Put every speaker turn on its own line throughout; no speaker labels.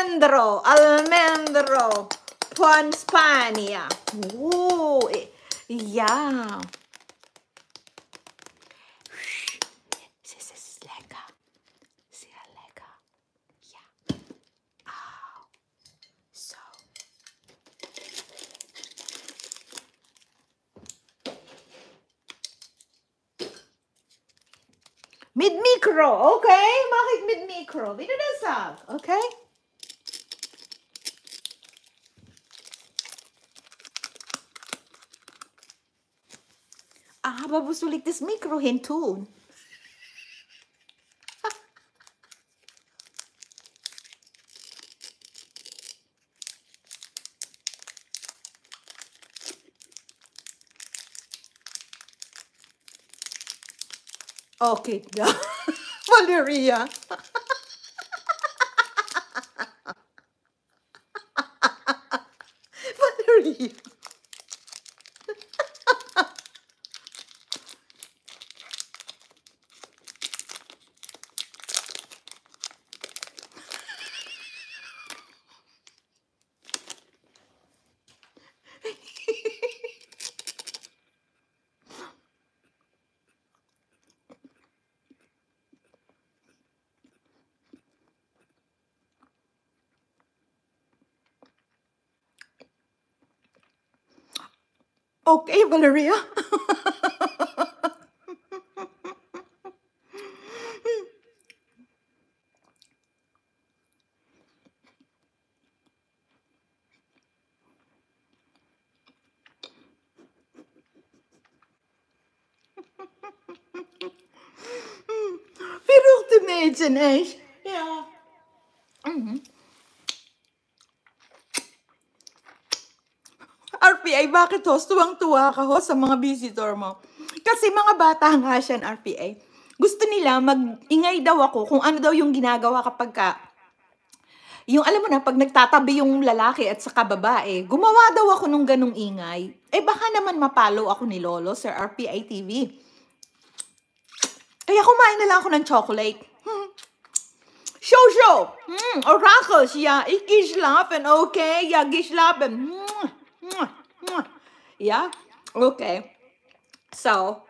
Almendro, Spania. Ooh, yeah. This is lecker. Sehr lecker. Yeah. Oh. So. Mid-micro, okay? Bakit mid-micro? Binabasag, okay? Babusulik this micro hintun. Okay, Valeria. Valeria. Okay, Valeria. Verruchte Mädchen, echt. Ja. RPA, bakit host? Tuwang-tuwa ka host sa mga visitor mo. Kasi mga bata nga siya, RPA. Gusto nila mag-ingay daw ako kung ano daw yung ginagawa kapag ka, yung alam mo na, pag nagtatabi yung lalaki at saka babae, gumawa daw ako nung ganong ingay. Baka naman mapalo ako ni Lolo sa RPA TV. Kaya kumain na lang ako ng chocolate. Show. Oracles, ja, ich gehe schlafen, okay? Ja, geh schlafen. Yeah, okay. So,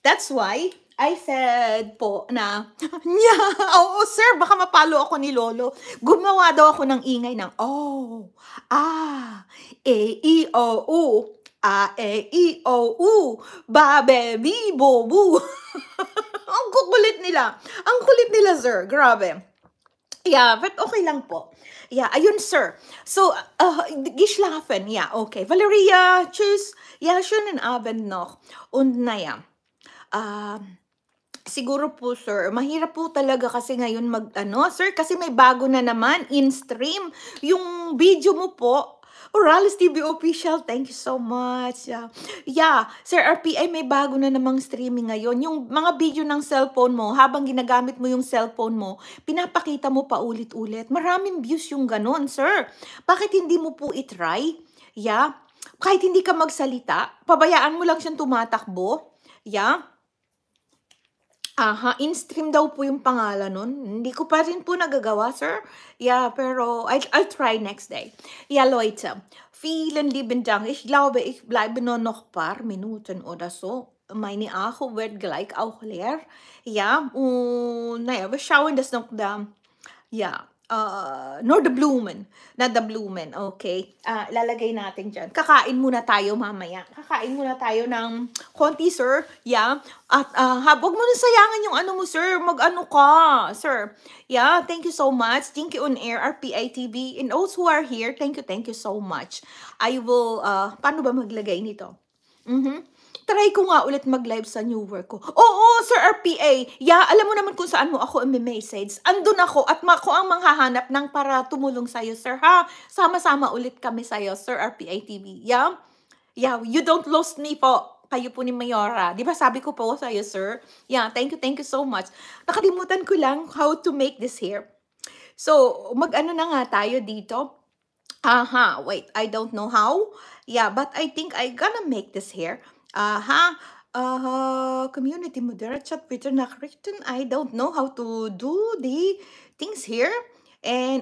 that's why I said po na, oo sir, baka mapalo ako ni Lolo. Gumawa daw ako ng ingay ng, E-I-O-U, A-E-I-O-U, ba-be-bi, bo-bu. Ang kukulit nila. Ang kulit nila, sir. Grabe. Yeah, but okay lang po. Yeah, ayun, sir. So, geschlafen. Ja, okay. Valeria, tschüss. Ja, schönen Abend noch. Und naja, siguro po, sir, mahirap po talaga kasi ngayon sir, kasi may bago na naman in-stream. Yung video mo po, Orales TV Official, thank you so much. Yeah, Sir RPA, may bago na namang streaming ngayon. Yung mga video ng cellphone mo, habang ginagamit mo yung cellphone mo, pinapakita mo pa ulit-ulit. Maraming views yung ganon, sir. Bakit hindi mo po itry? Yeah, kahit hindi ka magsalita, pabayaan mo lang siyang tumatakbo. Yeah. In-stream daw po yung pangalan nun. Hindi ko pa rin po nagagawa, sir. Yeah, pero I'll try next day. Ja, Leute, vielen lieben Dank. Ich glaube, ich bleibe nur noch paar Minuten oder so. Meine Akku wird gleich auch leer. Ja, und naja, wir schauen das noch da. Ja, nor the Blumen. Not the Blumen, okay? Lalagay natin dyan. Kakain muna tayo mamaya. Kakain muna tayo ng konti, sir. Yeah. At huwag mo na sayangan yung ano mo, sir. Mag-ano ka, sir. Yeah, thank you so much. Thank you on air, RPI TV. And those who are here, thank you so much. I will, paano ba maglagay nito? Try ko nga ulit mag-live sa new work ko. Oo, Sir RPA. Yeah, alam mo naman kung saan mo ako i-message. Andun ako at ako ang manghahanap ng para tumulong sa'yo, sir, ha? Sama-sama ulit kami sa'yo, Sir RPA TV. Yeah? Yeah, you don't lose me po. Kayo po ni Mayora. Di ba sabi ko po sa'yo, sir? Yeah, thank you so much. Nakalimutan ko lang how to make this here. So, mag-ano na nga tayo dito. Wait, I don't know how. Yeah, but I think I gonna make this here. Community moderate chat Twitter na written. I don't know how to do the things here. And